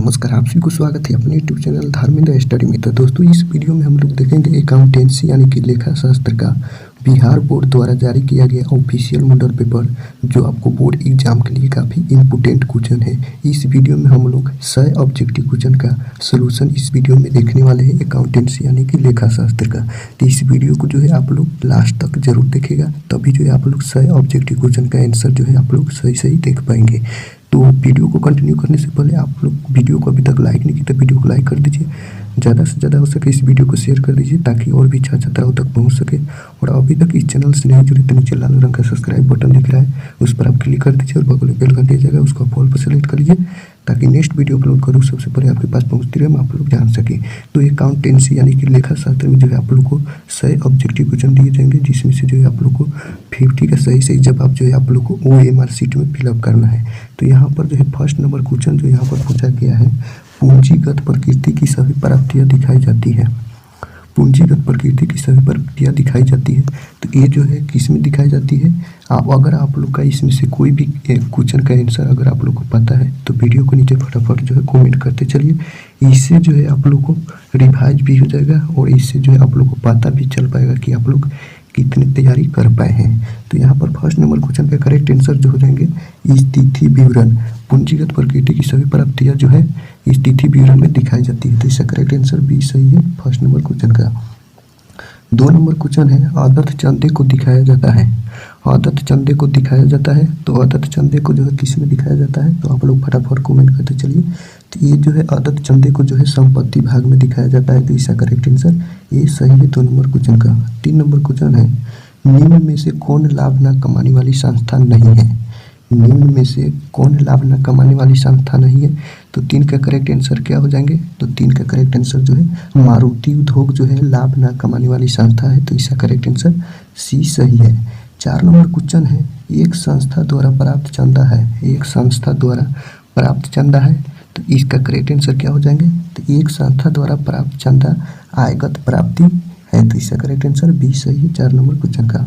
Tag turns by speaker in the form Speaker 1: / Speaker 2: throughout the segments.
Speaker 1: नमस्कार, आप सभी को स्वागत है अपने यूट्यूब चैनल धर्मेंद्र स्टडी में। तो दोस्तों, इस वीडियो में हम लोग देखेंगे अकाउंटेंसी यानी कि लेखा शास्त्र का बिहार बोर्ड द्वारा जारी किया गया ऑफिशियल मॉडल पेपर, जो आपको बोर्ड एग्जाम के लिए काफ़ी इम्पोर्टेंट क्वेश्चन है। इस वीडियो में हम लोग 100 ऑब्जेक्टिव क्वेश्चन का सोल्यूशन इस वीडियो में देखने वाले हैं, अकाउंटेंसी यानी कि लेखा शास्त्र का। तो इस वीडियो को जो है आप लोग लास्ट तक जरूर देखेगा, तभी जो है आप लोग 100 ऑब्जेक्टिव क्वेश्चन का आंसर जो है आप लोग सही सही देख पाएंगे। तो वीडियो को कंटिन्यू करने से पहले आप लोग वीडियो को अभी तक लाइक नहीं किया तो वीडियो को लाइक कर दीजिए, ज़्यादा से ज़्यादा हो सके इस वीडियो को शेयर कर दीजिए ताकि और भी छात्रों तक पहुंच सके। और अभी तक इस चैनल से नहीं जुड़े तो नीचे लाल रंग का सब्सक्राइब बटन दिख रहा है, उस पर आप क्लिक कर दीजिए और बगल में बेल घंटी जाएगा, उसको आप ऑल पर सेलेक्ट कर लीजिए ताकि नेक्स्ट वीडियो अपलोड करूँ सबसे पहले आपके पास पहुँचती रहे, आप लोग जान सकें। तो अकाउंटेंसी यानी कि लेखा शास्त्र में जो है आप लोग को 100 ऑब्जेक्टिव क्वेश्चन दिए जाएंगे, जिसमें से जो है आप लोग को 50 का सही सही जवाब जो है आप लोग को OMR शीट में फिलअप करना है। तो यहाँ पर जो है फर्स्ट नंबर क्वेश्चन जो यहाँ पर पूछा गया है, पूंजीगत प्रकृति की सभी प्राप्तियाँ दिखाई जाती है। पूंजीगत प्रकृति की सभी प्रक्रिया दिखाई जाती है, तो ये जो है किस में दिखाई जाती है। अगर आप लोग का इसमें से कोई भी क्वेश्चन का आंसर अगर आप लोग को पता है तो वीडियो को नीचे फटाफट जो है कमेंट करते चलिए। इससे जो है आप लोग को रिवाइज भी हो जाएगा और इससे जो है आप लोग को पता भी चल पाएगा कि आप लोग कितनी तैयारी कर पाए हैं। तो यहाँ पर फर्स्ट नंबर क्वेश्चन का करेक्ट आंसर जो हो जाएंगे स्थिति विवरण। पूंजीगत प्रकृति की सभी प्राप्तियाँ जो है स्थिति विवरण में दिखाई जाती है, तो इसका करेक्ट आंसर बी सही है फर्स्ट नंबर क्वेश्चन का। 2 नंबर क्वेश्चन है आदत चंदे को दिखाया जाता है। आदत चंदे को दिखाया जाता है, तो आदत चंदे को जो है किस में दिखाया जाता है, तो आप लोग फटाफट कमेंट करते चलिए। तो ये जो है आदत चंदे को जो है संपत्ति भाग में दिखाया जाता है, तो इसका करेक्ट आंसर ये सही है 2 नंबर क्वेश्चन का। 3 नंबर क्वेश्चन है निम्न में से कौन लाभ न कमाने वाली संस्था नहीं है। निम्न में से कौन लाभ न कमाने वाली संस्था नहीं है, तो 3 का करेक्ट आंसर क्या हो जाएंगे, तो 3 का करेक्ट आंसर जो है मारुति उद्योग जो है लाभ न कमाने वाली संस्था है, तो इसका करेक्ट आंसर सी सही है। 4 नंबर क्वेश्चन है एक संस्था द्वारा प्राप्त चंदा है। एक संस्था द्वारा प्राप्त चंदा है, तो इसका करेक्ट आंसर क्या हो जाएंगे, तो एक संस्था द्वारा प्राप्त चंदा आयगत प्राप्ति है, तो इसका करेक्ट आंसर बी सही है 4 नंबर क्वेश्चन का।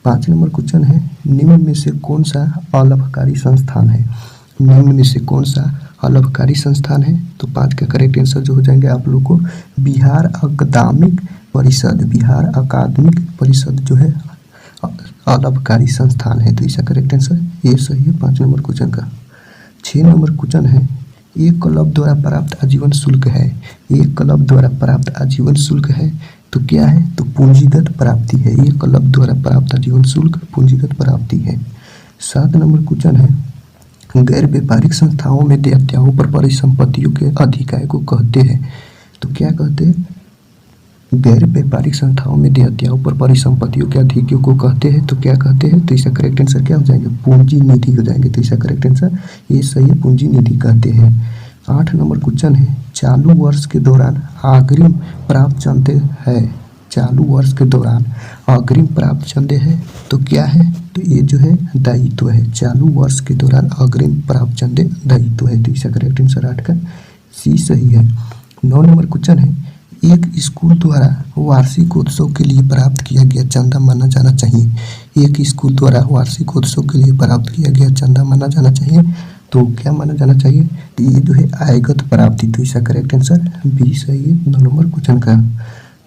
Speaker 1: 5 नंबर क्वेश्चन है निम्न में से कौन सा अलाभकारी संस्थान है। निम्न में से कौन सा अलाभकारी संस्थान है, तो 5 का करेक्ट आंसर जो हो जाएंगे आप लोग को बिहार अकादमिक परिषद। बिहार अकादमिक परिषद जो है अलाभकारी संस्थान है, तो इसका करेक्ट आंसर ये सही है 5 नंबर क्वेश्चन का। 6 नंबर क्वेश्चन है एक क्लब द्वारा प्राप्त आजीवन शुल्क है। एक क्लब द्वारा प्राप्त आजीवन शुल्क है, तो क्या है, तो पूंजीगत प्राप्ति है। ये क्लब द्वारा प्राप्त आजीवन शुल्क पूंजीगत प्राप्ति है। 7 नंबर क्वेश्चन है गैर व्यापारिक संस्थाओं में देयताओं पर परिसंपत्तियों के अधिकार को कहते हैं, तो क्या कहते हैं, गैर व्यापारिक संस्थाओं में देयताओं पर परिसंपत्तियों के अधिकारों को कहते हैं, तो क्या कहते हैं, तो इसका करेक्ट आंसर क्या हो जाएंगे, पूंजी निधि हो जाएंगे, तो इसका करेक्ट आंसर ये सही है पूंजी निधि कहते हैं। 8 नंबर क्वेश्चन है चालू वर्ष के दौरान अग्रिम प्राप्त चंदे है। चालू वर्ष के दौरान अग्रिम प्राप्त चंदे है, तो क्या है, तो ये जो है दायित्व है। चालू वर्ष के दौरान अग्रिम प्राप्त चंदे दायित्व है, तो इसका करेक्ट आंसर 8 का सी सही है। 9 नंबर क्वेश्चन है एक स्कूल द्वारा वार्षिक उत्सव के लिए प्राप्त किया गया चंदा माना जाना चाहिए। एक स्कूल द्वारा वार्षिक उत्सव के लिए प्राप्त किया गया चंदा माना जाना चाहिए, तो क्या माना जाना चाहिए, तो ये जो है आयगत प्राप्ति, तो इसका करेक्ट आंसर बी सही है 9 नंबर क्वेश्चन का।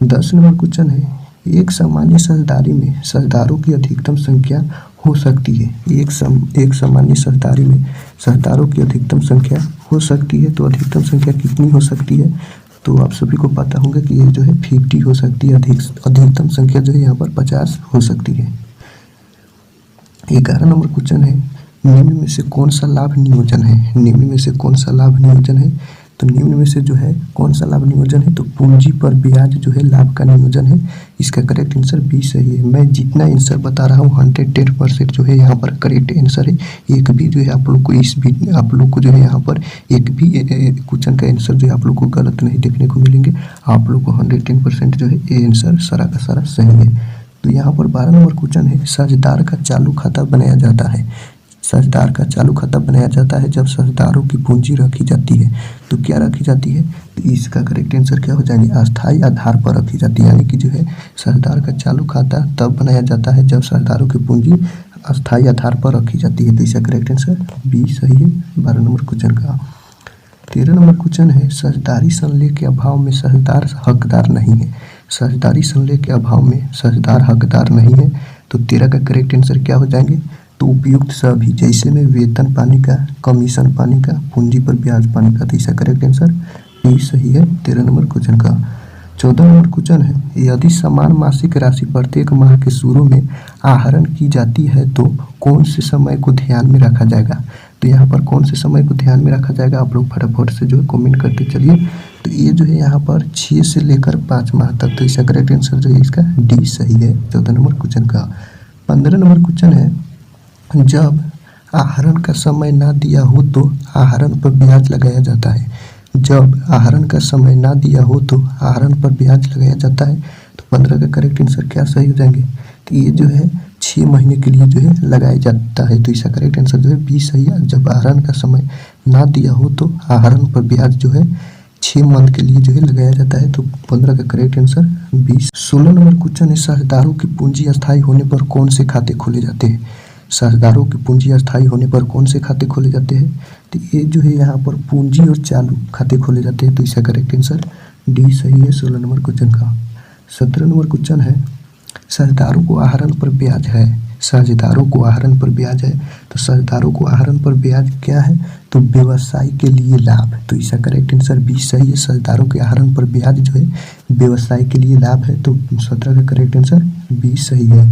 Speaker 1: 10 नंबर क्वेश्चन है एक सामान्य साझेदारी में साझेदारों की अधिकतम संख्या हो सकती है। एक सामान्य साझेदारी में साझेदारों की अधिकतम संख्या हो सकती है, तो अधिकतम संख्या कितनी हो सकती है, तो आप सभी को पता होगा कि ये जो है 50 हो सकती है। अधिकतम संख्या जो है यहाँ पर 50 हो सकती है। 11 नंबर क्वेश्चन है निम्न में से कौन सा लाभ नियोजन है। निम्न में से कौन सा लाभ नियोजन है, तो निम्न में से जो है कौन सा लाभ नियोजन है, तो पूंजी पर ब्याज जो है लाभ का नियोजन है, इसका करेक्ट आंसर बी सही है। मैं जितना आंसर बता रहा हूँ 110% जो है यहाँ पर करेक्ट आंसर है। एक भी जो है आप लोग को आप लोग को जो है यहाँ पर एक भी क्वेश्चन का आंसर जो है आप लोग को गलत नहीं देखने को मिलेंगे। आप लोग को 110% जो है ये आंसर सारा का सारा सही है। तो यहाँ पर 12 नंबर क्वेश्चन है साझेदार का चालू खाता बनाया जाता है। साझेदार का चालू खाता बनाया जाता है जब साझेदारों की पूंजी रखी जाती है, तो क्या रखी जाती है, तो इसका करेक्ट आंसर क्या हो जाएंगे, अस्थायी आधार पर रखी जाती है। यानी कि जो है साझेदार का चालू खाता तब बनाया जाता है जब साझेदारों की पूंजी अस्थायी आधार पर रखी जाती है, तो इसका करेक्ट आंसर बी सही है 12 नंबर क्वेश्चन का। 13 नंबर क्वेश्चन है, साझेदारी संलेख के अभाव में साझेदार हकदार नहीं है। साझेदारी संलेख के अभाव में साझेदार हकदार नहीं है। तो 13 का करेक्ट आंसर क्या हो जाएंगे? तो उपयुक्त सभी, जैसे में वेतन पाने का, कमीशन पाने का, पूंजी पर ब्याज पाने का। तो इसका करेक्ट आंसर बी सही है 13 नंबर क्वेश्चन का। 14 नंबर क्वेश्चन है, यदि समान मासिक राशि प्रत्येक माह के शुरू में आहरण की जाती है तो कौन से समय को ध्यान में रखा जाएगा? तो यहाँ पर कौन से समय को ध्यान में रखा जाएगा? आप लोग फटाफट से जो है कमेंट करते चलिए। तो ये जो है यहाँ पर 6 से लेकर 5 माह तक। तो इसका करेक्ट आंसर जो है इसका डी सही है 14 नंबर क्वेश्चन का। 15 नंबर क्वेश्चन है, जब आहरण का समय ना दिया हो तो आहरण पर ब्याज लगाया जाता है। जब आहरण का समय ना दिया हो तो आहरण पर ब्याज लगाया जाता है। तो 15 का करेक्ट आंसर क्या सही हो जाएंगे? तो ये जो है 6 महीने के लिए जो है लगाया जाता है। तो इसका करेक्ट आंसर जो है बी सही है। जब आहरण का समय ना दिया हो तो आहरण पर ब्याज जो है 6 मंथ के लिए जो है लगाया जाता है। तो 15 का correct answer B. 16 number question है, साझेदारों की पूंजी अस्थायी होने पर कौन से खाते खोले जाते हैं? साझेदारों की पूंजी अस्थायी होने पर कौन से खाते खोले जाते हैं? तो ये जो है यहाँ पर पूंजी और चालू खाते खोले जाते हैं। तो इसका करेक्ट आंसर डी सही है 16 नंबर क्वेश्चन का। 17 नंबर क्वेश्चन है, साझेदारों को आहरण पर ब्याज है। साझेदारों को आहरण पर ब्याज है। तो साझेदारों को आहरण पर ब्याज क्या है? तो व्यवसाय के लिए लाभ। तो इसका करेक्ट आंसर बी सही है। साझेदारों के आहरण पर ब्याज जो है व्यवसाय के लिए लाभ है। तो 17 का करेक्ट आंसर बी सही है।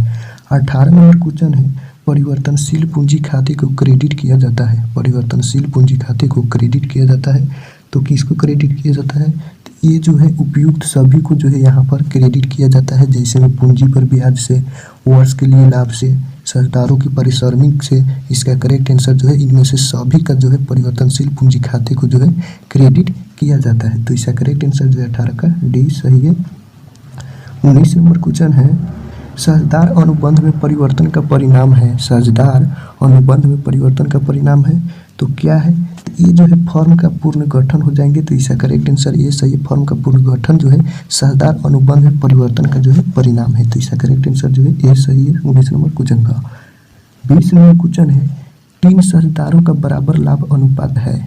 Speaker 1: 18 नंबर क्वेश्चन है, परिवर्तनशील पूंजी खाते को क्रेडिट किया जाता है। परिवर्तनशील पूंजी खाते को क्रेडिट किया जाता है। तो किसको क्रेडिट किया जाता है? तो ये जो है उपयुक्त सभी को जो है यहाँ पर क्रेडिट किया जाता है, जैसे में पूंजी पर ब्याज से, वर्ष के लिए लाभ से, साझेदारों की पारिश्रमिक से। इसका करेक्ट आंसर जो है इनमें से सभी का जो है परिवर्तनशील पूंजी खाते को जो है क्रेडिट किया जाता है। तो इसका करेक्ट आंसर जो है 18 का डी सही है। 19 नंबर क्वेश्चन है, साझेदार अनुबंध में परिवर्तन का परिणाम है। साझेदार अनुबंध में परिवर्तन का परिणाम है तो क्या है? तो ये जो है फर्म का पूर्ण गठन हो जाएंगे। तो इसका करेक्ट आंसर ये सही है। फर्म का पूर्ण गठन जो है साझेदार अनुबंध में परिवर्तन का जो है परिणाम है। तो इसका करेक्ट आंसर जो है ये सही है 19 नंबर क्वेश्चन का। 20 नंबर क्वेश्चन है, 3 साझेदारों का बराबर लाभ अनुपात है।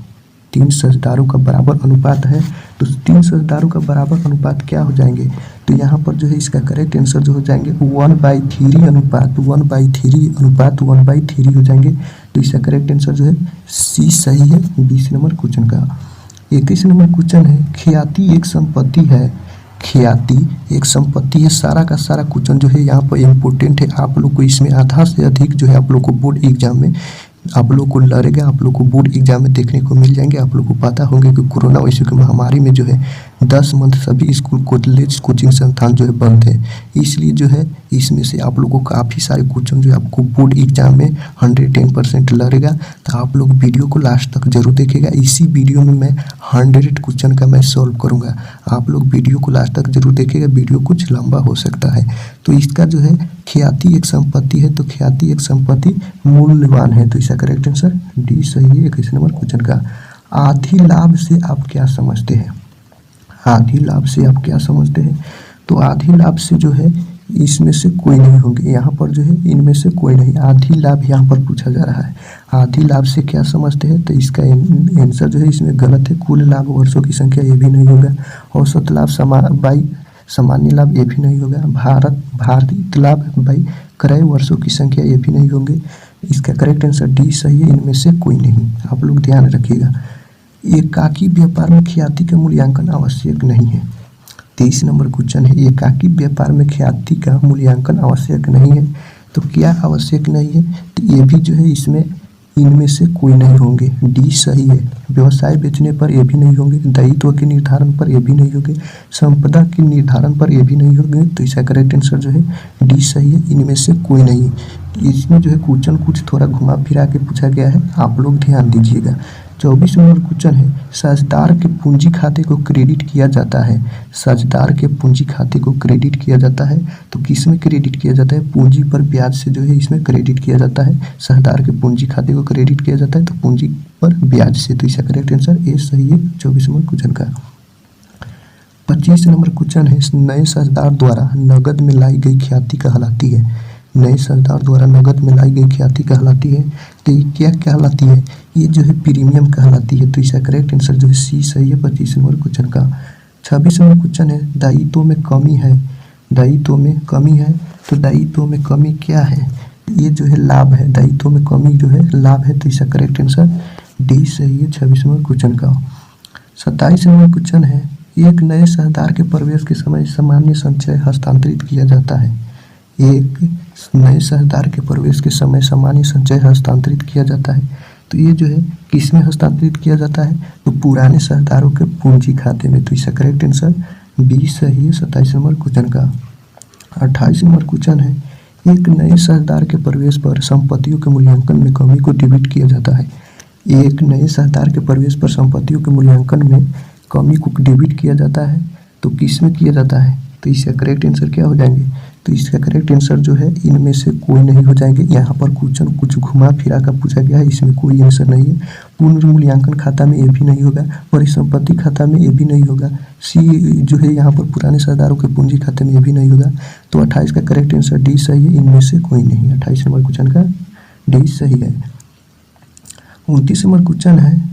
Speaker 1: 3 साझेदारों का बराबर अनुपात है। तो 3 साझेदारों का बराबर अनुपात क्या हो जाएंगे? तो यहाँ पर जो है इसका करेक्ट आंसर जो हो जाएंगे 1/3 अनुपात 1/3 अनुपात 1/3 हो जाएंगे। तो इसका करेक्ट आंसर जो है सी सही है 20 नंबर क्वेश्चन का। 21 नंबर क्वेश्चन है, ख्याति एक संपत्ति है। ख्याति एक संपत्ति है। सारा का सारा क्वेश्चन जो है यहाँ पर इम्पोर्टेंट है। आप लोग को इसमें आधा से अधिक जो है आप लोग को बोर्ड एग्जाम में आप लोग को लड़ेगा, आप लोग को बोर्ड एग्जाम में देखने को मिल जाएंगे। आप लोग को पता होंगे कि कोरोना वैश्विक महामारी में जो है 10 मंथ सभी स्कूल कॉलेज कोचिंग संस्थान जो है बंद है। इसलिए जो है इसमें से आप लोग को काफ़ी सारे क्वेश्चन जो है आपको बोर्ड एग्जाम में 110% लड़ेगा। तो आप लोग वीडियो को लास्ट तक जरूर देखिएगा। इसी वीडियो में मैं 100 क्वेश्चन का मैं सॉल्व करूँगा। आप लोग वीडियो को लास्ट तक जरूर देखिएगा। वीडियो कुछ लंबा हो सकता है। तो इसका जो है ख्याति एक संपत्ति है। तो ख्याति एक संपत्ति मूल्यवान है। तो इसका करेक्ट आंसर डी सही है 21 नंबर क्वेश्चन का। आधी लाभ से आप क्या समझते हैं? आधी लाभ से आप क्या समझते हैं? तो आधी लाभ से जो है इसमें से कोई नहीं होंगे। यहाँ पर जो है इनमें से कोई नहीं। आधी लाभ यहाँ पर पूछा जा रहा है। आधी लाभ से क्या समझते हैं? तो इसका आंसर जो है इसमें गलत है। कुल लाभ वर्षों की संख्या ये भी नहीं होगा। औसत लाभ सामान्य लाभ ये भी नहीं होगा। भारित लाभ बाई क्रय वर्षों की संख्या ये भी नहीं होंगे। इसका करेक्ट आंसर डी सही है। इनमें से कोई नहीं। आप लोग ध्यान रखिएगा। एकाकी व्यापार में ख्याति का मूल्यांकन आवश्यक नहीं है। 23 नंबर क्वेश्चन है, एकाकी व्यापार में ख्याति का मूल्यांकन आवश्यक नहीं है। तो क्या आवश्यक नहीं है? तो ये भी जो है इसमें इनमें से कोई नहीं होंगे। डी सही है। व्यवसाय बेचने पर ये भी नहीं होंगे। दायित्व के निर्धारण पर ये भी नहीं होंगे। संपदा के निर्धारण पर ये भी नहीं होंगे। तो इसका करेक्ट आंसर जो है डी सही है। इनमें से कोई नहीं। इसमें जो है क्वेश्चन कुछ थोड़ा घुमा फिरा के पूछा गया है। आप लोग ध्यान दीजिएगा। 24 नंबर क्वेश्चन है, साझेदार के पूंजी खाते को क्रेडिट किया जाता है। साझेदार के पूंजी खाते को क्रेडिट किया जाता है। तो किस में क्रेडिट किया जाता है? पूंजी पर ब्याज से जो है इसमें क्रेडिट किया जाता है। साझेदार के पूंजी खाते को क्रेडिट किया जाता है तो पूंजी पर ब्याज से। तो इसका करेक्ट आंसर ए सही है 24 नंबर क्वेश्चन का। 25 नंबर क्वेश्चन है, नए साझेदार द्वारा नगद में लाई गई ख्याति कहलाती है। नए साझेदार द्वारा नगद में लाई गई ख्याति कहलाती है। तो ये क्या कहलाती है? ये जो है प्रीमियम कहलाती है। तो इसका करेक्ट आंसर जो है सी सही है 25 नंबर क्वेश्चन का। 26 नंबर क्वेश्चन है दायित्व में कमी है। दायित्व में कमी है, तो दायित्व में कमी क्या है? ये जो है लाभ है। दायित्व में कमी जो है लाभ है, तो इसका करेक्ट आंसर डी सही है 26 नंबर क्वेश्चन का। 27 नंबर क्वेश्चन है एक नए शहरदार के प्रवेश के समय सामान्य संचय हस्तांतरित किया जाता है। एक नए शहरदार के प्रवेश के समय सामान्य संचय हस्तांतरित किया जाता है, तो ये जो है किसमें हस्तांतरित किया जाता है? तो पुराने शहरदारों के पूंजी खाते में। तो इसका करेक्ट आंसर बी सही है 27 नंबर क्वेश्चन का। 28 नंबर क्वेश्चन है एक नए शहरदार के प्रवेश पर संपत्तियों के मूल्यांकन में कमी को डेबिट किया जाता है। एक नए शहरदार के प्रवेश पर संपत्तियों के मूल्यांकन में कमी को डेबिट किया जाता है, तो किस में किया जाता है? तो इसका करेक्ट आंसर क्या हो जाएंगे? तो इसका करेक्ट आंसर जो है इनमें से कोई नहीं हो जाएंगे। यहाँ पर क्वेश्चन कुछ घुमा फिरा कर पूछा गया है, इसमें कोई आंसर नहीं है। पुनर्मूल्यांकन खाता में ये भी नहीं होगा, परिसंपत्ति खाता में ये भी नहीं होगा। सी जो है यहाँ पर पुराने शहरदारों के पूंजी खाते में ये भी नहीं होगा। तो 28 का करेक्ट आंसर डी सही है, इनमें से कोई नहीं। 28 नंबर क्वेश्चन का डी सही है। 29 नंबर क्वेश्चन है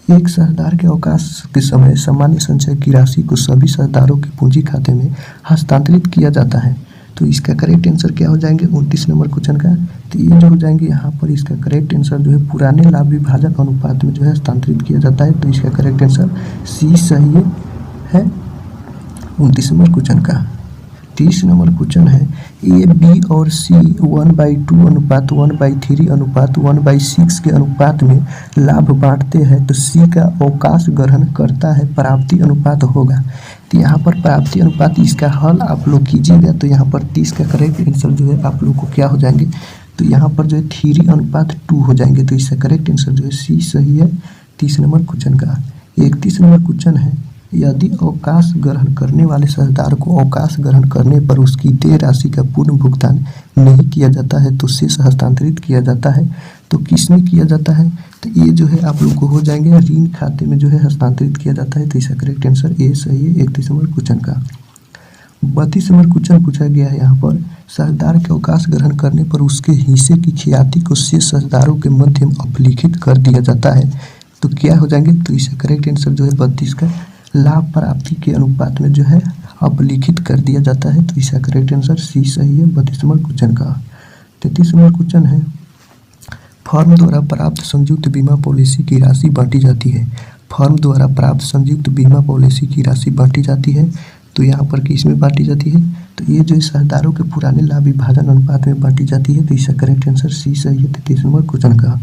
Speaker 1: एक शहरदार के अवकाश के समय सामान्य संचय की राशि को सभी शहरदारों के पूंजी खाते में हस्तांतरित किया जाता है, तो इसका करेक्ट आंसर क्या हो जाएंगे 29 नंबर क्वेश्चन का? तो ये जो हो जाएंगे यहाँ पर इसका करेक्ट आंसर जो है पुराने लाभ विभाजन अनुपात में जो है हस्तांतरित किया जाता है। तो इसका करेक्ट आंसर सी सही है 29 नंबर क्वेश्चन का। 30 नंबर क्वेश्चन है ए बी और सी 1/2 अनुपात 1/3 अनुपात 1/6 के अनुपात में लाभ बांटते हैं, तो सी का अवकाश ग्रहण करता है प्राप्ति अनुपात होगा। तो यहाँ पर प्राप्ति अनुपात इसका हल आप लोग कीजिएगा, तो यहाँ पर 30 का करेक्ट आंसर जो है आप लोग को क्या हो जाएंगे? तो यहाँ पर जो है 3:2 हो जाएंगे। तो इसका करेक्ट आंसर जो है सी सही है 30 नंबर क्वेश्चन का। 31 नंबर क्वेश्चन है यदि अवकाश ग्रहण करने वाले शहरदार को अवकाश ग्रहण करने पर उसकी देय राशि का पूर्ण भुगतान नहीं किया जाता है, तो शेष हस्तांतरित किया जाता है, तो किस में किया जाता है? तो ये जो है आप लोग को हो जाएंगे ऋण खाते में जो है हस्तांतरित किया जाता है। तो इसका करेक्ट आंसर ए सही है 31 नंबर क्वेश्चन का। 32 नंबर क्वेश्चन पूछा गया है यहाँ पर शहरदार के अवकाश ग्रहण करने पर उसके हिस्से की ख्याति को शेष शहरदारों के मध्य में अपलिखित कर दिया जाता है, तो क्या हो जाएंगे? तो इसका करेक्ट आंसर जो है 32 का लाभ प्राप्ति के अनुपात में जो है अपलिखित कर दिया जाता है। तो इसका करेक्ट आंसर सी सही है 32 नंबर क्वेश्चन का। 33 नंबर क्वेश्चन है फर्म द्वारा प्राप्त संयुक्त बीमा पॉलिसी की राशि बांटी जाती है। फर्म द्वारा प्राप्त संयुक्त बीमा पॉलिसी की राशि बांटी जाती है, तो यहाँ पर किस में बांटी जाती है? तो ये जो शहरदारों के पुराने लाभ विभाजन अनुपात में बांटी जाती है। तो इसका करेक्ट आंसर सी सही है 33 नंबर क्वेश्चन का।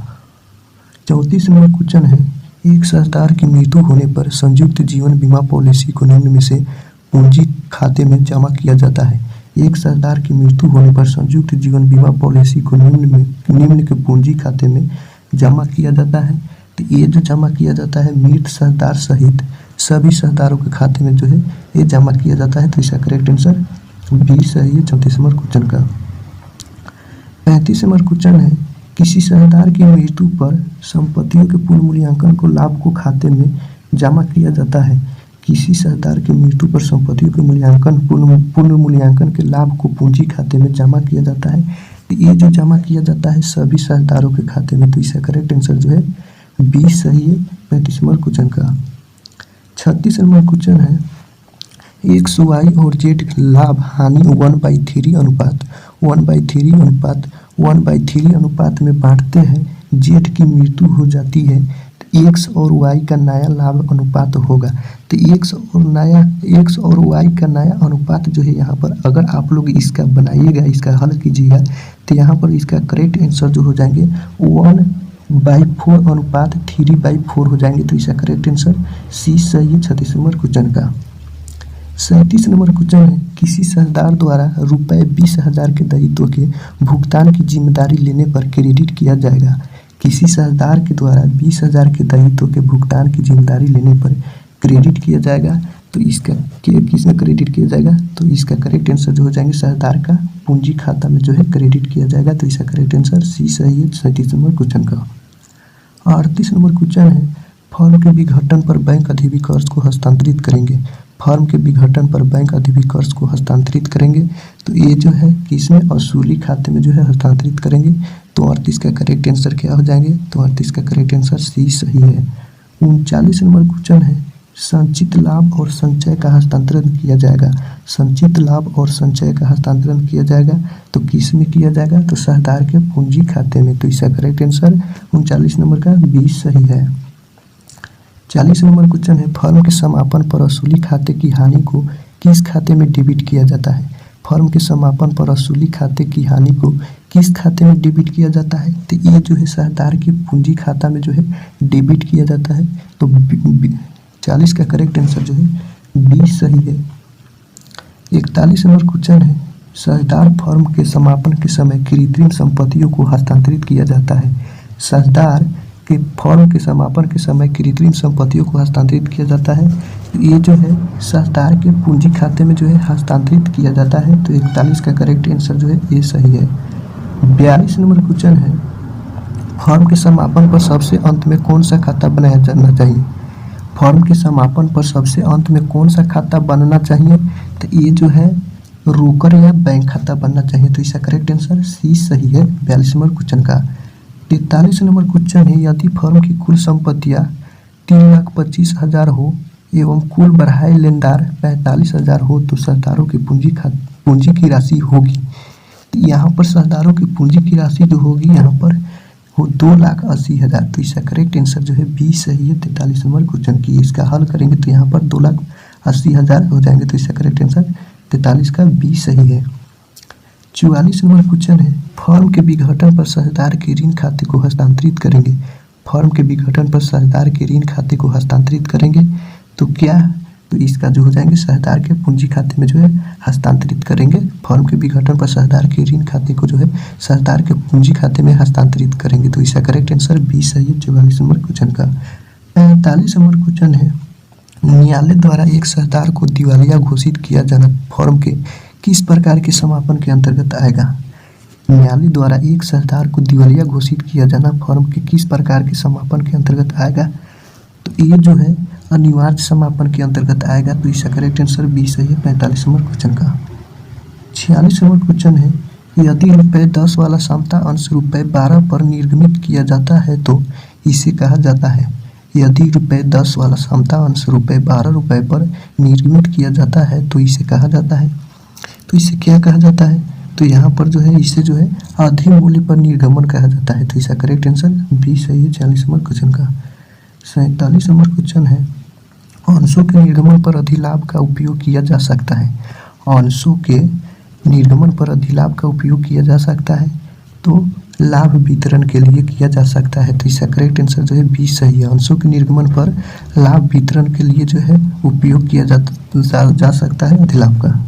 Speaker 1: 34 नंबर क्वेश्चन है एक शहरदार की मृत्यु होने पर संयुक्त जीवन बीमा पॉलिसी को निम्न में से पूंजी खाते में जमा किया जाता है। एक शहरदार की मृत्यु होने पर संयुक्त जीवन बीमा पॉलिसी को निम्न के पूंजी खाते में जमा किया जाता है। तो ये जो जमा किया जाता है मृत शहरदार सहित सभी शहरदारों के खाते में जो है ये जमा किया जाता है। तो इसका करेक्ट आंसर बी सही है 34 नंबर क्वेश्चन का। 35 नंबर क्वेश्चन है किसी शहरदार की मृत्यु पर संपत्तियों के पुनर्मूल्यांकन को लाभ को खाते में जमा किया जाता है। किसी शहरदार की मृत्यु पर संपत्तियों के पुनर्मूल्यांकन के लाभ को पूंजी खाते में जमा किया जाता है। तो ये जो जमा किया जाता है सभी शहरदारों के खाते में। तो इसका करेक्ट आंसर जो है बी सही है 35 नंबर क्वेश्चन का। 36 नंबर क्वेश्चन है एक्स वाई और जेड लाभ हानि 1/3 अनुपात 1/3 अनुपात में बांटते हैं। जेड की मृत्यु हो जाती है तो एक्स और वाई का नया लाभ अनुपात होगा। तो एक्स और वाई का नया अनुपात जो है यहाँ पर अगर आप लोग इसका बनाइएगा, इसका हल कीजिएगा, तो यहाँ पर इसका करेक्ट आंसर जो हो जाएंगे 1/4 अनुपात 3/4 हो जाएंगे। तो इसका करेक्ट आंसर सी सही है 36 नंबर क्वेश्चन का। 37 नंबर क्वेश्चन है किसी शहरदार द्वारा रुपये 20,000 के दायित्व के भुगतान की जिम्मेदारी लेने पर क्रेडिट किया जाएगा। किसी शहरदार के द्वारा 20,000 के दायित्व के भुगतान की जिम्मेदारी लेने पर क्रेडिट किया जाएगा, तो इसका किसमें क्रेडिट किया जाएगा? तो इसका करेक्ट आंसर जो हो जाएंगे शहरदार का पूंजी खाता में जो है क्रेडिट किया जाएगा। तो इसका करेक्ट आंसर सी सही है 37 नंबर क्वेश्चन का। 38 नंबर क्वेश्चन है फर्म के विघटन पर बैंक अधिवी कर्ज को हस्तांतरित करेंगे। फर्म के विघटन पर बैंक अधिविकर्ष को हस्तांतरित करेंगे। तो ये जो है किसमें, वसूली खाते में जो है हस्तांतरित करेंगे। तो 38 का करेक्ट आंसर क्या हो जाएंगे, तो 38 का करेक्ट आंसर सी सही है। 39 नंबर क्वेश्चन है, संचित लाभ और संचय का हस्तांतरण किया जाएगा। संचित लाभ और संचय का हस्तांतरण किया जाएगा तो किस में किया जाएगा, तो सहदार के पूंजी खाते में। तो इसका करेक्ट आंसर 39 नंबर का बी सही है। 40 नंबर क्वेश्चन है, फर्म के समापन पर वसूली खाते की हानि को किस खाते में डेबिट किया जाता है। फर्म के समापन पर वसूली खाते की हानि को किस खाते में डेबिट किया जाता है, तो ये जो है सहदार के पूंजी खाता में जो है डेबिट किया जाता है। तो 40 का करेक्ट आंसर जो है बी सही है। 41 नंबर क्वेश्चन है, सहदार फर्म के समापन के समय कृत्रिम संपत्तियों को हस्तांतरित किया जाता है। सहदार के फर्म के समापन के समय कृत्रिम संपत्तियों को हस्तांतरित किया जाता है। ये जो है सहदार के पूंजी खाते में जो है हस्तांतरित किया जाता है। तो 41 का करेक्ट आंसर जो है ये सही है। 42 नंबर क्वेश्चन है, फर्म के समापन पर सबसे अंत में कौन सा खाता बनाया जाना चाहिए। फर्म के समापन पर सबसे अंत में कौन सा खाता बनना चाहिए, तो ये जो है रोकड़ या बैंक खाता बनना चाहिए। तो इसका करेक्ट आंसर सी सही है 42 नंबर क्वेश्चन का। 43 नंबर क्वेश्चन है, यदि फर्म की कुल संपत्तियां 3,25,000 हो एवं कुल बढ़ाए लेनदार 45,000 हो तो सहदारों की पूंजी की राशि होगी। तो यहाँ पर सहदारों की पूंजी की राशि जो होगी यहाँ पर हो 2,80,000। तो इसका करेक्ट आंसर जो है बी सही है 43 नंबर क्वेश्चन की। इसका हल करेंगे तो यहाँ पर 2,80,000 हो जाएंगे। तो इसका करेक्ट आंसर 43 का बी सही है। 44 नंबर क्वेश्चन है, फर्म के विघटन पर सहदार के ऋण खाते को हस्तांतरित करेंगे। फर्म के विघटन पर सहदार के ऋण खाते को हस्तांतरित करेंगे तो क्या, तो इसका जो हो जाएंगे सहदार के पूंजी खाते में जो है हस्तांतरित करेंगे। फर्म के विघटन पर सहदार के ऋण खाते को जो है सहदार के पूंजी खाते में हस्तांतरित करेंगे। तो इसका करेक्ट आंसर बी सही है 44 नंबर क्वेश्चन का। 45 नंबर क्वेश्चन है, न्यायालय द्वारा एक सहदार को दिवालिया घोषित किया जाना फर्म के किस प्रकार के समापन के अंतर्गत आएगा। न्यायालय द्वारा एक सहदार को दिवालिया घोषित किया जाना फर्म के किस प्रकार के समापन के अंतर्गत आएगा, तो ये जो है अनिवार्य समापन के अंतर्गत आएगा। तो इसका करेक्ट आंसर बी सही है 45 नंबर क्वेश्चन का। 46 नंबर क्वेश्चन है, यदि ₹10 वाला समता अंश ₹12 पर निर्गमित किया जाता है तो इसे कहा जाता है। यदि ₹10 वाला समता अंश ₹12 पर निर्गमित किया जाता है तो इसे कहा जाता है। तो इसे क्या कहा जाता है, तो यहाँ पर जो है इसे जो है आधे मूल्य पर निर्गमन कहा जाता है। तो इसका करेक्ट आंसर बी सही है 40 नंबर क्वेश्चन का। 47 नंबर क्वेश्चन है, अंशों के निर्गमन पर अधिलाभ का उपयोग किया जा सकता है। अंशों के निर्गमन पर अधिलाभ का उपयोग किया जा सकता है तो लाभ वितरण के लिए किया जा सकता है। तो इसका करेक्ट आंसर जो है बी सही है। अंशों के निर्गमन पर लाभ वितरण के लिए जो है उपयोग किया जा सकता है अधिलाभ का।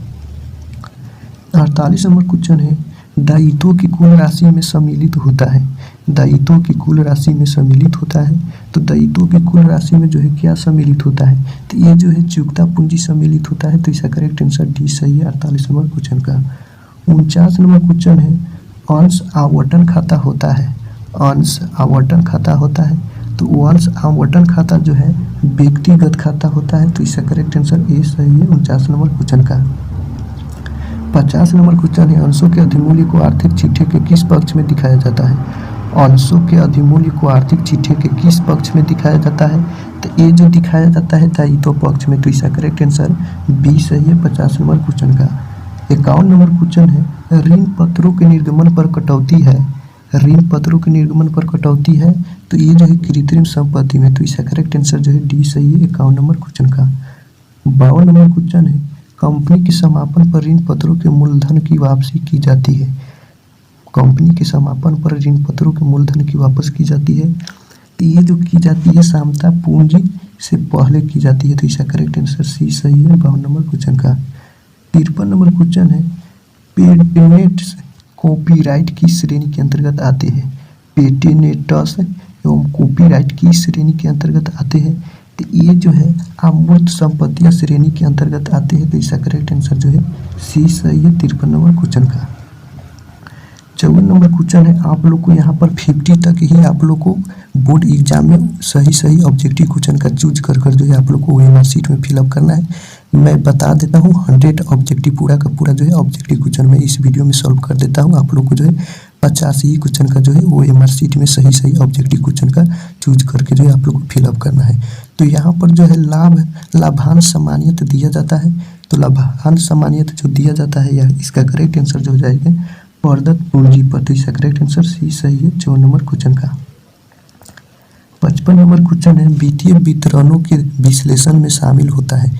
Speaker 1: 48 नंबर क्वेश्चन है, दायित्वों की कुल राशि में सम्मिलित होता है। दायित्वों की कुल राशि में सम्मिलित होता है तो दायित्वों की कुल राशि में जो है क्या सम्मिलित होता है, तो ये जो है चुकता पूंजी सम्मिलित होता है। तो इसका करेक्ट आंसर डी सही है 48 नंबर क्वेश्चन का। 49 नंबर क्वेश्चन है, अंश आवंटन खाता होता है। अंश आवंटन खाता होता है तो अंश आवंटन खाता जो है व्यक्तिगत खाता होता है। तो इसका करेक्ट आंसर ए सही है 49 नंबर क्वेश्चन का। 50 नंबर क्वेश्चन है, अंशों के अधिमूल्य को आर्थिक चिट्ठे के किस पक्ष में दिखाया जाता है। अंशों के अधिमूल्य को आर्थिक चिट्ठे के किस पक्ष में दिखाया जाता है, तो ये जो दिखाया जाता है दायित्व पक्ष में। तो इसका करेक्ट आंसर बी सही है 50 नंबर क्वेश्चन का। 51 नंबर क्वेश्चन है, ऋण पत्रों के निर्गमन पर कटौती है। ऋण पत्रों के निर्गमन पर कटौती है तो ये जो है कृत्रिम संपत्ति में। तो इसका करेक्ट आंसर जो है डी सही है 51 नंबर क्वेश्चन का। 52 नंबर क्वेश्चन है, कंपनी के समापन पर ऋण पत्रों के मूलधन की वापसी की जाती है। कंपनी के समापन पर ऋण पत्रों के मूलधन की वापस की जाती है तो ये जो की जाती है समता पूंजी से पहले की जाती है। तो इसका करेक्ट आंसर सी सही है 52 नंबर क्वेश्चन का। 53 नंबर क्वेश्चन है, पेटेंट्स कॉपीराइट की श्रेणी के अंतर्गत आते हैं। पेटेंट्स एवं कॉपीराइट की श्रेणी के अंतर्गत आते हैं तो ये जो है अमूर्त संपत्तियां श्रेणी के अंतर्गत आते हैं। तो इसका करेक्ट आंसर जो है सी सही है 53 नंबर क्वेश्चन का। 54 नंबर क्वेश्चन है, आप लोग को यहाँ पर 50 तक ही आप लोग को बोर्ड एग्जाम में सही ऑब्जेक्टिव क्वेश्चन का चूज कर जो है आप लोग को ओएमआर शीट में फिलअप करना है। मैं बता देता हूँ 100 ऑब्जेक्टिव पूरा का पूरा जो है ऑब्जेक्टिव क्वेश्चन मैं इस वीडियो में सॉल्व कर देता हूँ। आप लोग को जो है 50 ही क्वेश्चन का जो है वो एमआर शीट में सही सही ऑब्जेक्टिव क्वेश्चन का चूज करके जो है आप लोग को फिलअप करना है। तो यहाँ पर जो है लाभांश सामान्यत दिया जाता है। तो लाभांश सामान्यत जो दिया जाता है यह इसका करेक्ट आंसर जो हो जाएगा प्रदत्त पूंजी पर। तो इसका करेक्ट आंसर सी सही है 54 नंबर क्वेश्चन का। 55 नंबर क्वेश्चन है वित्तीय वितरणों के विश्लेषण में शामिल होता है।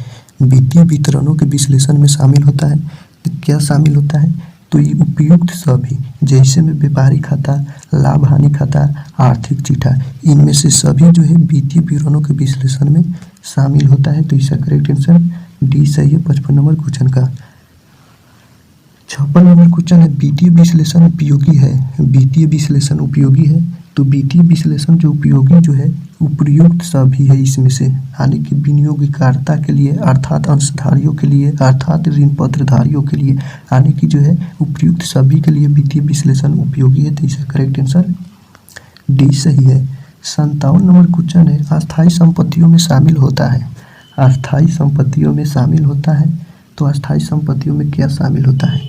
Speaker 1: वित्तीय वितरणों के विश्लेषण में शामिल होता है तो क्या शामिल होता है? तो ये उपयुक्त सभी जैसे में व्यापारी खाता, लाभ हानि खाता, आर्थिक चिट्ठा, इनमें से सभी जो है वित्तीय विवरणों के विश्लेषण में शामिल होता है। तो इसका करेक्ट आंसर डी सही है 55 नंबर क्वेश्चन का। 56 नंबर क्वेश्चन है वित्तीय विश्लेषण उपयोगी है। वित्तीय विश्लेषण उपयोगी है तो वित्तीय विश्लेषण जो उपयोगी जो है उपयुक्त सभी है इसमें से, यानी कि विनियोगकर्ता के लिए अर्थात अंशधारियों के लिए अर्थात ऋण पत्रधारियों के लिए, यानी कि जो है उपयुक्त सभी के लिए वित्तीय विश्लेषण उपयोगी है। तो इसका करेक्ट आंसर डी सही है। 57 नंबर क्वेश्चन है अस्थायी संपत्तियों में शामिल होता है। अस्थायी संपत्तियों में शामिल होता है तो अस्थायी संपत्तियों में क्या शामिल होता है?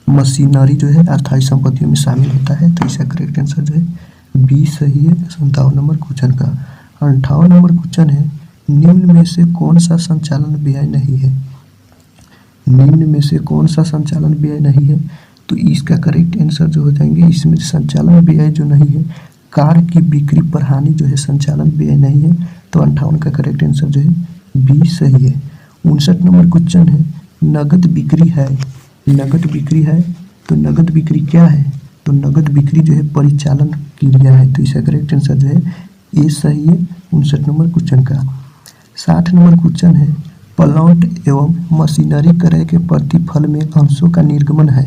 Speaker 1: मशीनरी जो है अस्थायी संपत्तियों में शामिल होता है। तो इसका करेक्ट आंसर जो है बी सही है 57 नंबर क्वेश्चन का। 58 नंबर क्वेश्चन है निम्न में से कौन सा संचालन व्यय नहीं है? निम्न में से कौन सा संचालन व्यय नहीं है? तो इसका करेक्ट आंसर जो हो जाएंगे इसमें संचालन व्यय जो नहीं है, कार की बिक्री पर हानि जो है संचालन व्यय नहीं है। तो 58 का करेक्ट आंसर जो है बी सही है। 59 नंबर क्वेश्चन है नगद बिक्री है। नगद बिक्री है तो नगद बिक्री क्या है? तो नगद बिक्री जो है परिचालन क्रिया है। तो इसका करेक्ट आंसर जो है ए सही है 59 नंबर क्वेश्चन का। 60 नंबर क्वेश्चन है प्लांट एवं मशीनरी क्रय के प्रतिफल में अंशों का निर्गमन है।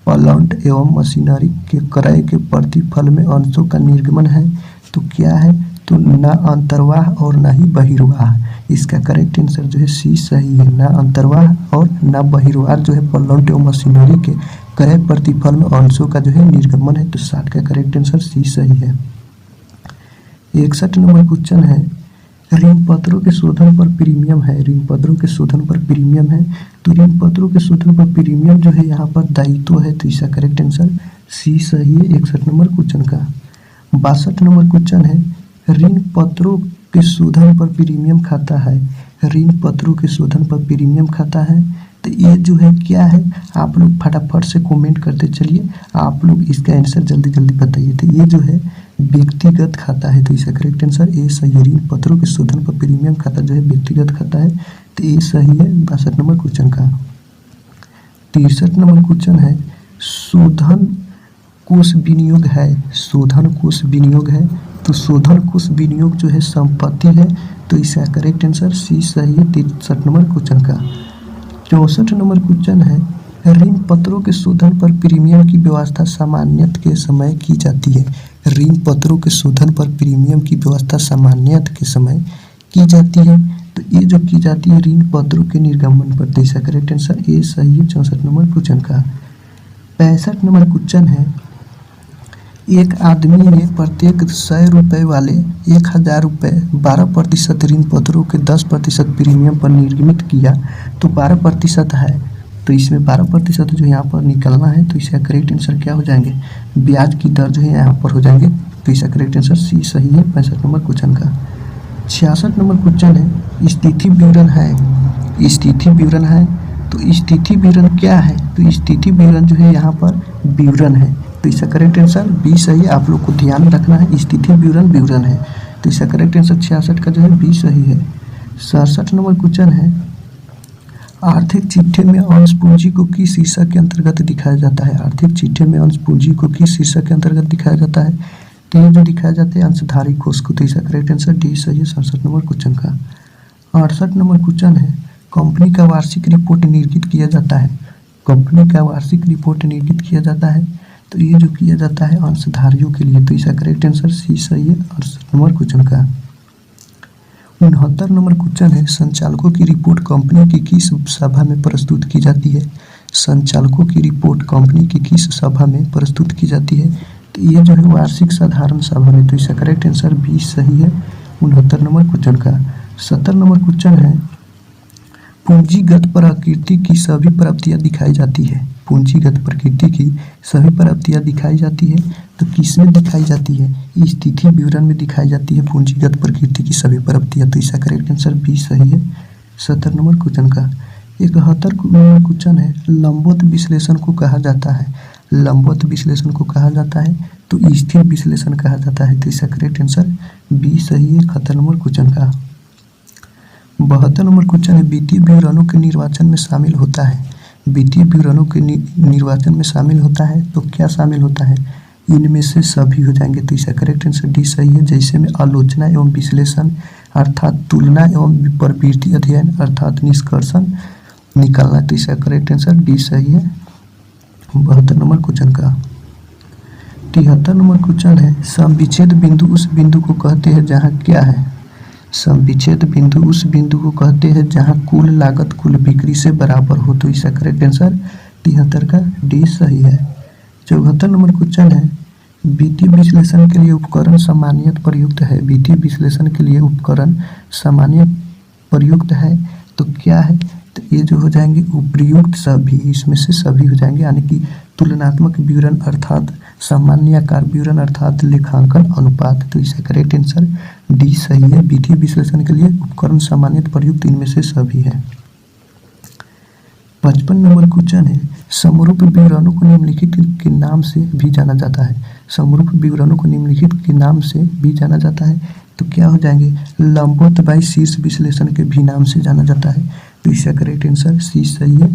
Speaker 1: प्लांट एवं मशीनरी के क्रय के प्रतिफल में अंशों का निर्गमन है तो क्या है? तो ना अंतर्वाह और ना ही बहिर्वाह। इसका करेक्ट आंसर जो है सी सही है, ना अंतर्वाह और ना बहिर्वाह जो है प्लांट एवं मशीनरी के क्रय प्रतिफल में अंशों का जो है निर्गमन है। तो 60 का करेक्ट आंसर सी सही है। 61 नंबर क्वेश्चन है ऋण पत्रों के शोधन पर प्रीमियम है। ऋण पत्रों के शोधन पर प्रीमियम है तो ऋण पत्रों के शोधन पर प्रीमियम जो है यहाँ पर दायित्व है। तो इसका करेक्ट आंसर सी सही है 61 नंबर क्वेश्चन का। 62 नंबर क्वेश्चन है ऋण पत्रों के शोधन पर प्रीमियम खाता है। ऋण पत्रों के शोधन पर प्रीमियम खाता है तो ये जो है क्या है? आप लोग फटाफट से कमेंट करते चलिए, आप लोग इसका आंसर जल्दी जल्दी बताइए। तो ये जो है व्यक्तिगत खाता है। तो इसका करेक्ट आंसर ए सही है। ऋण पत्रों के शोधन पर प्रीमियम खाता जो है व्यक्तिगत खाता है। तो ए सही है 62 नंबर क्वेश्चन का। 63 नंबर क्वेश्चन है शोधन कोष विनियोग है। शोधन कोष विनियोग है तो शोधन कोष विनियोग जो है संपत्ति है। तो इसका करेक्ट आंसर सी सही है 63 नंबर क्वेश्चन का। 64 नंबर क्वेश्चन है ऋण पत्रों के शोधन पर प्रीमियम की व्यवस्था सामान्यत के समय की जाती है। ऋण पत्रों के शोधन पर प्रीमियम की व्यवस्था सामान्यत के समय की जाती है। तो ये जो की जाती है ऋण पत्रों के निर्गमन पर। तो इसका करेक्ट आंसर ए सही है 64 नंबर क्वेश्चन का। 65 नंबर क्वेश्चन है एक आदमी ने प्रत्येक 100 रुपये वाले 1000 रुपये 12% ऋण पत्रों के 10% प्रीमियम पर निर्गमित किया तो 12% है। तो इसमें 12% जो यहाँ पर निकलना है। तो इसका करेक्ट आंसर क्या हो जाएंगे? ब्याज की दर जो है यहाँ पर हो जाएंगे। तो इसका करेक्ट आंसर सी सही है 65 नंबर क्वेश्चन का। 66 नंबर क्वेश्चन है स्थिति विवरण है। स्थिति विवरण है तो स्थिति विवरण क्या है? तो स्थिति विवरण जो है यहाँ पर विवरण है। तो इसका करेक्ट आंसर बी सही है। आप लोग को ध्यान रखना है स्थिति विवरण विवरण है। तो इसका करेक्ट आंसर 66 का जो है बी सही है। 67 नंबर क्वेश्चन है आर्थिक चिट्ठे में अंश पूंजी को किस शीर्षक के अंतर्गत दिखाया जाता है। आर्थिक चिट्ठे में अंश पूंजी को किस शीर्षक के अंतर्गत दिखाया जाता है? तो ये जो दिखाया जाता है अंशधारी कोष को। तो इसका करेक्ट आंसर डी सही है 67 नंबर क्वेश्चन का। 68 नंबर क्वेश्चन है कंपनी का वार्षिक रिपोर्ट निर्गत किया जाता है। कंपनी का वार्षिक रिपोर्ट निर्गत किया जाता है तो ये जो किया जाता है अंशधारियों के लिए। तो इसका करेक्ट आंसर सी सही है 68 नंबर क्वेश्चन का। 69 नंबर क्वेश्चन है संचालकों की रिपोर्ट कंपनी की किस सभा में प्रस्तुत की जाती है। संचालकों की रिपोर्ट कंपनी की किस सभा में प्रस्तुत की जाती है? तो ये जो है वार्षिक साधारण सभा में। तो इसका करेक्ट आंसर बी सही है 69 नंबर क्वेश्चन का। 70 नंबर क्वेश्चन है पूंजीगत प्रकृति की सभी प्राप्तियां दिखाई जाती है। पूंजीगत प्रकृति की सभी प्राप्तियां दिखाई जाती है तो किसमें दिखाई जाती है? स्थिति विवरण में दिखाई जाती है पूंजीगत प्रकृति की सभी प्राप्तियां। तो इसका करेक्ट आंसर बी सही है 70 नंबर क्वेश्चन का। 71 नंबर क्वेश्चन है, लंबवत विश्लेषण को कहा जाता है। लंबवत विश्लेषण को कहा जाता है तो स्थिर विश्लेषण कहा जाता है। तो इसका करेक्ट आंसर बी सही है 71 नंबर क्वेश्चन का। 72 नंबर क्वेश्चन है, वित्तीय विवरणों के निर्वाचन में शामिल होता है। वित्तीय विवरणों के निर्वाचन में शामिल होता है तो क्या शामिल होता है? इनमें से सभी हो जाएंगे। तो इसका करेक्ट आंसर डी सही है। जैसे में आलोचना एवं विश्लेषण अर्थात तुलना एवं प्रवृत्ति अध्ययन अर्थात निष्कर्षण निकालना। तो इसका करेक्ट आंसर डी सही है 72 नंबर क्वेश्चन का। 73 नंबर क्वेश्चन है, समविच्छेद बिंदु उस बिंदु को कहते हैं जहाँ क्या है? समविच्छेद बिंदु उस बिंदु को कहते हैं जहाँ कुल लागत कुल बिक्री से बराबर हो। तो इसका करेक्ट आंसर 73 का डी सही है। 74 नंबर क्वेश्चन है, वित्तीय विश्लेषण के लिए उपकरण सामान्यतः प्रयुक्त है। वित्तीय विश्लेषण के लिए उपकरण सामान्य प्रयुक्त है तो क्या है? तो ये जो हो जाएंगे उपयुक्त सभी, इसमें से सभी हो जाएंगे, यानी कि तुलनात्मक विवरण अर्थात सामान्य आकार विवरण अर्थात लेखांकन अनुपात। तो इसका करेक्ट आंसर डी सही है। वित्तीय विश्लेषण के लिए उपकरण सामान्यतः प्रयुक्त इनमें से सभी है। 55 नंबर क्वेश्चन है, समरूप विवरणों को निम्नलिखित के नाम से भी जाना जाता है। समरूप विवरणों को निम्नलिखित के नाम से भी जाना जाता है तो क्या हो जाएंगे? लंबवत बाई शीर्ष विश्लेषण के भी नाम से जाना जाता है। तो इसका करेक्ट आंसर सी सही है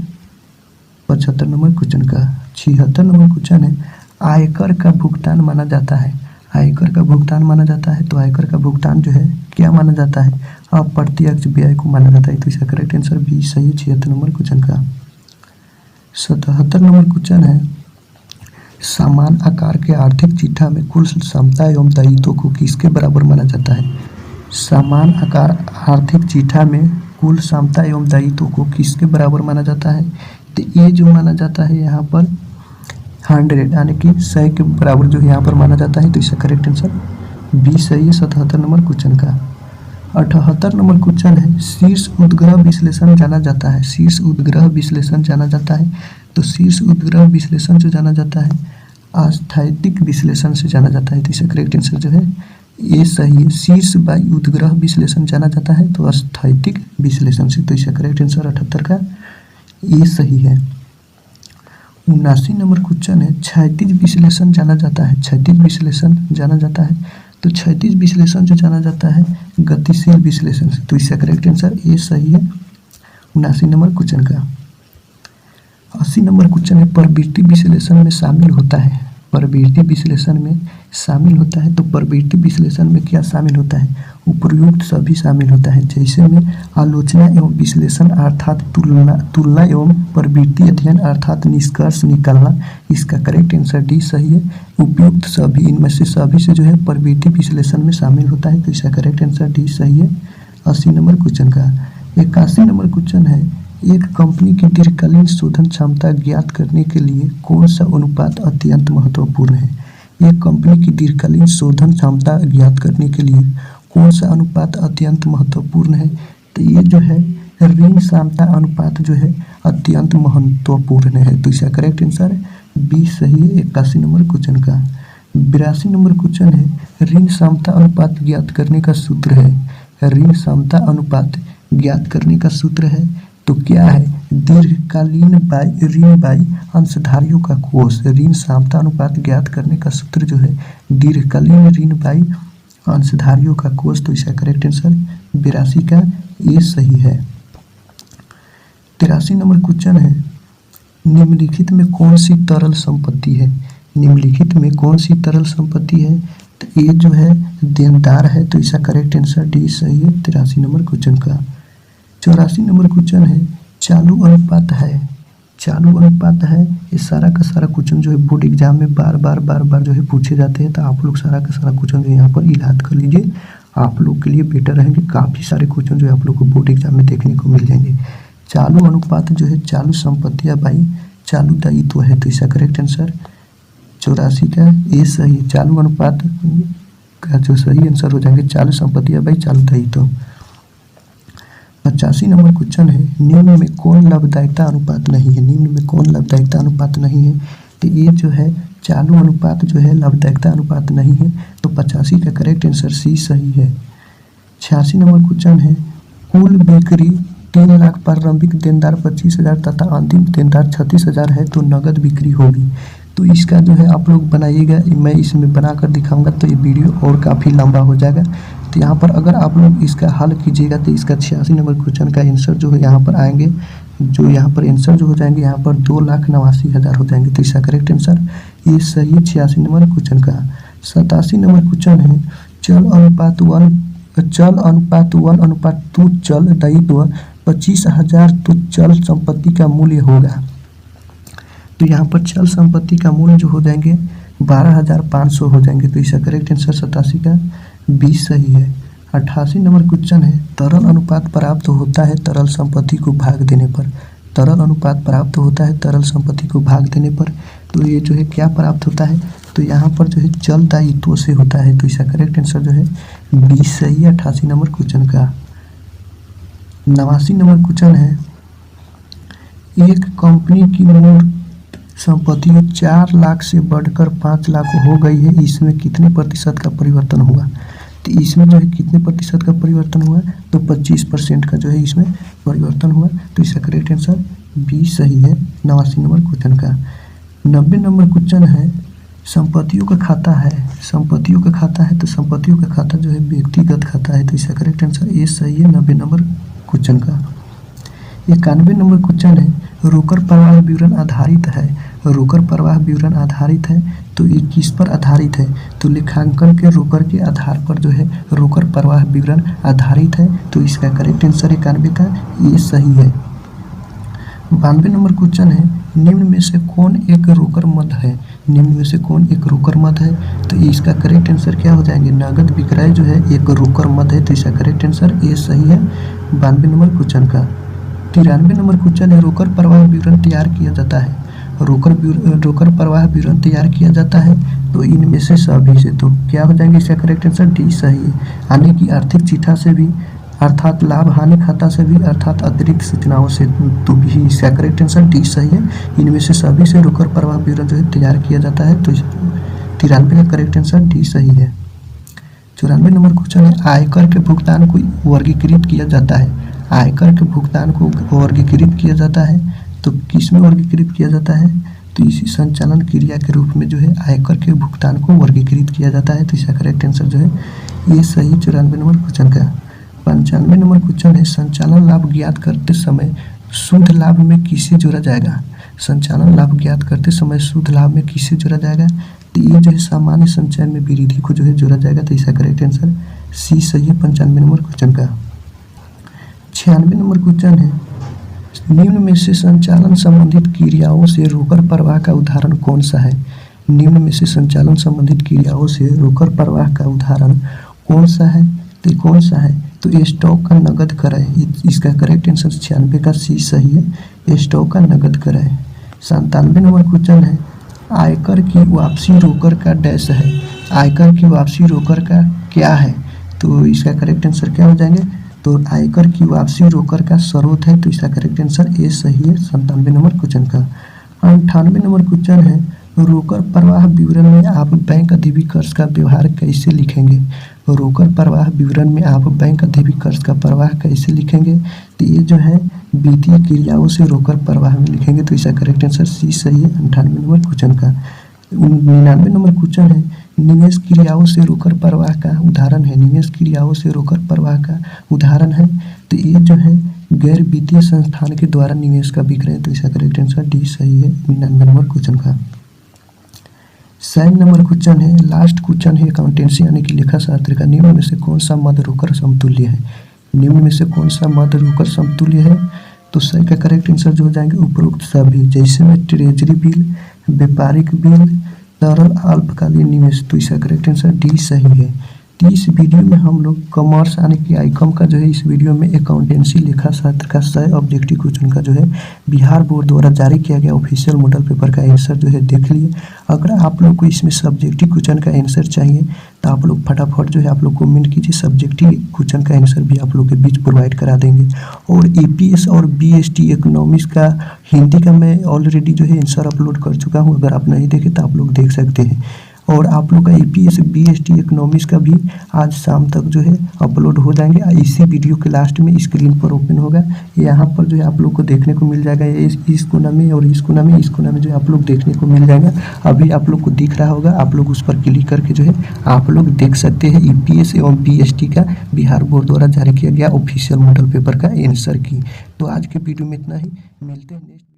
Speaker 1: 75 नंबर क्वेश्चन का। 76 नंबर क्वेश्चन है, आयकर का भुगतान माना जाता है। आयकर का भुगतान माना जाता है तो आयकर का भुगतान जो है क्या माना जाता है? अप्रत्यक्ष व्यय को माना जाता है। तो इसका करेक्ट आंसर बी सही है 76 नंबर क्वेश्चन का। 77 नंबर क्वेश्चन है, समान आकार के आर्थिक चिट्ठा में कुल क्षमता एवं दायित्व को किसके बराबर माना जाता है? समान आकार आर्थिक चिट्ठा में कुल क्षमता एवं दायित्व को किसके बराबर माना जाता है? तो ये जो माना जाता है यहाँ पर 100 यानी कि 100 के बराबर जो यहाँ पर माना जाता है। तो इसका करेक्ट आंसर बी सही है 77 नंबर क्वेश्चन का। 78 नंबर क्वेश्चन है, शीर्ष उद्ग्रह विश्लेषण जाना जाता है। शीर्ष उद्ग्रह विश्लेषण जाना जाता है तो शीर्ष उद्ग्रह विश्लेषण जो जाना जाता है आस्थैतिक विश्लेषण से जाना जाता है। तो इसका करेक्ट आंसर जो है ये सही है। शीर्ष बाई उद्ग्रह विश्लेषण जाना जाता है तो आस्थैतिक विश्लेषण से। तो इसका करेक्ट आंसर 78 का ये सही है। 79 नंबर क्वेश्चन है, क्षैतिज विश्लेषण जाना जाता है। क्षैतिज विश्लेषण जाना जाता है तो क्षैतिज विश्लेषण जो जाना जाता है गतिशील विश्लेषण से। तो इसका करेक्ट आंसर ये सही है 79 नंबर क्वेश्चन का। 80 नंबर क्वेश्चन है, प्रवृत्ति विश्लेषण में शामिल होता है। प्रवृत्ति विश्लेषण में शामिल होता है तो प्रवृत्ति विश्लेषण में क्या शामिल होता है? उपयुक्त सभी शामिल होता है। जैसे में आलोचना एवं विश्लेषण अर्थात तुलना एवं प्रवृत्ति अध्ययन अर्थात निष्कर्ष निकालना। इसका करेक्ट आंसर डी सही है। उपयुक्त सभी, इनमें से सभी से जो है प्रवृत्ति विश्लेषण में शामिल होता है। तो इसका करेक्ट आंसर डी सही है 80 नंबर क्वेश्चन का। 81 नंबर क्वेश्चन है, एक कंपनी की दीर्घकालीन शोधन क्षमता ज्ञात करने के लिए कौन सा अनुपात अत्यंत महत्वपूर्ण है? एक कंपनी की दीर्घकालीन शोधन क्षमता ज्ञात करने के लिए कौन सा अनुपात अत्यंत महत्वपूर्ण है? तो ये जो है ऋण क्षमता अनुपात जो है अत्यंत महत्वपूर्ण है। तो इसका करेक्ट आंसर बी सही है 81 नंबर क्वेश्चन का। 82 नंबर क्वेश्चन है, ऋण क्षमता अनुपात ज्ञात करने का सूत्र है। ऋण क्षमता अनुपात ज्ञात करने का सूत्र है तो क्या है? दीर्घकालीन बाई ऋण बाई अंशधारियों का कोष। ऋण क्षमता अनुपात ज्ञात करने का सूत्र जो है दीर्घकालीन ऋण बाई अंशधारियों का कोष। तो इसका करेक्ट आंसर 82 का ये सही है। 83 नंबर क्वेश्चन है, निम्नलिखित में कौन सी तरल संपत्ति है? निम्नलिखित में कौन सी तरल संपत्ति है? तो ये जो है देनदार है। तो इसका करेक्ट आंसर डी सही है 83 नंबर क्वेश्चन का। 84 नंबर क्वेश्चन है, चालू अनुपात है। चालू अनुपात है, ये सारा का सारा क्वेश्चन जो है बोर्ड एग्जाम में बार बार जो है पूछे जाते हैं। तो आप लोग सारा का सारा क्वेश्चन जो यहाँ पर इलाज कर लीजिए, आप लोग के लिए बेटर रहेंगे। काफ़ी सारे क्वेश्चन जो है आप लोग को बोर्ड एग्जाम में देखने को मिल जाएंगे। चालू अनुपात जो है चालू संपत्तियाँ बाई चालू दायित्व है। तो इसका करेक्ट आंसर 84 का ये सही। चालू अनुपात का जो सही आंसर हो जाएंगे चालू संपत्तियाँ बाई चालू दायित्व। 85 नंबर क्वेश्चन है, निम्न में कौन लाभदायकता अनुपात नहीं है? निम्न में कौन लाभदायकता अनुपात नहीं है? तो ये जो है चालू अनुपात जो है लाभदायकता अनुपात नहीं है, तो 85 का करेक्ट आंसर सी सही है। 86 नंबर क्वेश्चन है, कुल बिक्री 3 लाख, प्रारंभिक देनदार 25,000 तथा अंतिम देनदार 36,000 है, तो नगद बिक्री होगी। तो इसका जो है आप लोग बनाइएगा, मैं इसमें बनाकर दिखाऊंगा तो ये वीडियो और काफ़ी लंबा हो जाएगा। तो यहाँ पर अगर आप लोग इसका हल कीजिएगा तो इसका 86 नंबर क्वेश्चन का आंसर जो है यहाँ पर आएंगे, जो यहाँ पर आंसर जो हो जाएंगे यहाँ पर 2,89,000 हो जाएंगे। तो इसका करेक्ट आंसर ये सही है 86 नंबर क्वेश्चन का। 87 नंबर क्वेश्चन है, चल अनुपात 1:2 चल दायित्व 25,000 तो चल संपत्ति का मूल्य होगा। तो यहाँ पर चल संपत्ति का मूल्य जो हो जाएंगे 12,500 हो जाएंगे। तो इसका करेक्ट आंसर 87 का 20 सही है। 88 नंबर क्वेश्चन है, तरल अनुपात प्राप्त होता है तरल संपत्ति को भाग देने पर। तरल अनुपात प्राप्त होता है तरल संपत्ति को भाग देने पर। तो ये जो है क्या प्राप्त होता है? तो यहाँ पर जो है चल दायित्व से होता है। तो इसका करेक्ट आंसर जो है 20 सही है 88 नंबर क्वेश्चन का। 89 नंबर क्वेश्चन है, एक कंपनी की मूल संपत्ति 4 लाख से बढ़कर 5 लाख हो गई है, इसमें कितने प्रतिशत का परिवर्तन हुआ? तो इसमें जो है कितने प्रतिशत का परिवर्तन हुआ? तो 25% का जो है इसमें परिवर्तन हुआ। तो इसका करेक्ट आंसर 20 सही है 89 नंबर क्वेश्चन का। 90 नंबर क्वेश्चन है, संपत्तियों का खाता है। संपत्तियों का खाता है तो संपत्तियों का खाता जो है व्यक्तिगत खाता है। तो इसका करेक्ट आंसर ए सही है 90 नंबर क्वेश्चन का। 91 नंबर क्वेश्चन है, रोकड़ प्रवाह विवरण आधारित है। रोकड़ प्रवाह विवरण आधारित है तो ये किस पर आधारित है? तो लेखांकन के रोकड़ के आधार पर जो है रोकड़ प्रवाह विवरण आधारित है। तो इसका करेक्ट आंसर 91 का ये सही है। 92 नंबर क्वेश्चन है, निम्न में से कौन एक रोकड़ मद है? निम्न में से कौन एक रोकड़ मद है? तो इसका करेक्ट आंसर क्या हो जाएंगे? नगद विक्रय जो है एक रोकड़ मद है। तो इसका करेक्ट आंसर ये सही है 92 नंबर क्वेश्चन का। 93 नंबर क्वेश्चन है, रोकड़ प्रवाह विवरण तैयार किया जाता है। रोकड़ प्रवाह विवरण तैयार किया जाता है तो इनमें से सभी से, तो क्या हो जाएंगे? इसका करेक्ट आंसर डी सही है। यानी कि आर्थिक चिट्ठा से भी, अर्थात लाभ हानि खाता से भी, अर्थात अतिरिक्त सूचनाओं से, तो भी इसका करेक्ट आंसर डी सही है। इनमें से सभी से रोकड़ प्रवाह विवरण जो है तैयार किया जाता है। तो 93 का करेक्ट आंसर डी सही है। 94 नंबर क्वेश्चन है, आयकर के भुगतान को वर्गीकृत किया जाता है। आयकर के भुगतान को वर्गीकृत किया जाता है तो किस में वर्गीकृत किया जाता है? तो इसी संचालन क्रिया के रूप में जो है आयकर के भुगतान को वर्गीकृत किया जाता है। तो इसका करेक्ट आंसर जो है ये सही 94 नंबर क्वेश्चन का। 95 नंबर क्वेश्चन है, संचालन लाभ ज्ञात करते समय शुद्ध लाभ में किसे जोड़ा जाएगा? संचालन लाभ ज्ञात करते समय शुद्ध लाभ में किसे जोड़ा जाएगा? तो ये जो है सामान्य संचय में वृद्धि को जो है जोड़ा जाएगा। तो इसका करेक्ट आंसर सी सही है 95 नंबर क्वेश्चन का। 96 नंबर क्वेश्चन है, निम्न में से संचालन संबंधित क्रियाओं से रोकड़ प्रवाह का उदाहरण कौन सा है? निम्न में से संचालन संबंधित क्रियाओं से रोकड़ प्रवाह का उदाहरण कौन सा है? तो कौन सा है? तो स्टॉक का नगद क्रय। इसका करेक्ट आंसर 96 का सी सही है, स्टॉक का नगद क्रय। 97 नंबर क्वेश्चन है, आयकर की वापसी रोकड़ का डैश है। आयकर की वापसी रोकड़ का क्या है? तो इसका करेक्ट आंसर क्या हो जाएंगे? तो आयकर की वापसी रोकड़ का स्रोत है। तो इसका करेक्ट आंसर ए सही है 97 नंबर क्वेश्चन का। 98 नंबर क्वेश्चन है, रोकड़ प्रवाह विवरण में आप बैंक अधिविकर्ष का व्यवहार कैसे लिखेंगे? रोकड़ प्रवाह विवरण में आप बैंक अधिविकर्ष का प्रवाह कैसे लिखेंगे? तो ये जो है वित्तीय क्रियाओं से रोकड़ प्रवाह में लिखेंगे। तो इसका करेक्ट आंसर सी सही है 98 नंबर क्वेश्चन का। 99 नंबर क्वेश्चन है, निवेश क्रियाओं से रोकड़ प्रवाह का उदाहरण है। निवेश क्रियाओं से रोकड़ प्रवाह का उदाहरण है तो ये जो है गैर वित्तीय संस्थान के द्वारा निवेश का विक्रय। तो इसका करेक्ट आंसर डी सही है 99 नंबर क्वेश्चन का। 100 नंबर क्वेश्चन है, लास्ट क्वेश्चन है अकाउंटेंसी यानी कि लेखा शास्त्र का, निम्न में से कौन सा मद रोकड़ समतुल्य है? निम्न में से कौन सा मद रोकड़ समतुल्य है? तो सही का करेक्ट आंसर जो हो जाएंगे उपरोक्त सभी, जैसे में ट्रेजरी बिल, व्यापारिक बिल, तरल अल्पकालीन निवेश। तो इसका करेक्ट आंसर डी सही है। तो इस वीडियो में हम लोग कॉमर्स यानी कि आईकॉम का जो है इस वीडियो में अकाउंटेंसी लेखा शास्त्र का 100 ऑब्जेक्टिव क्वेश्चन का जो है बिहार बोर्ड द्वारा जारी किया गया ऑफिशियल मॉडल पेपर का आंसर जो है देख लिए। अगर आप लोग को इसमें सब्जेक्टिव क्वेश्चन का आंसर चाहिए तो आप लोग फटाफट जो है आप लोग कमेंट कीजिए, सब्जेक्टिव क्वेश्चन का आंसर भी आप लोग के बीच प्रोवाइड करा देंगे। और ईपीएस और बीएसटी इकोनॉमिक्स का हिंदी का मैं ऑलरेडी जो है आंसर अपलोड कर चुका हूँ, अगर आप नहीं देखे तो आप लोग देख सकते हैं। और आप लोग का ईपीएस बीएसटी इकोनॉमिक्स का भी आज शाम तक जो है अपलोड हो जाएंगे। इसी वीडियो के लास्ट में स्क्रीन पर ओपन होगा, यहाँ पर जो है आप लोग को देखने को मिल जाएगा। इस कोना में और इस कोना में जो है आप लोग देखने को मिल जाएगा। अभी आप लोग को दिख रहा होगा, आप लोग उस पर क्लिक करके जो है आप लोग देख सकते हैं ईपीएस एवं बीएसटी का बिहार बोर्ड द्वारा जारी किया गया ऑफिशियल मॉडल पेपर का आंसर की। तो आज के वीडियो में इतना ही, मिलते हैं नेक्स्ट।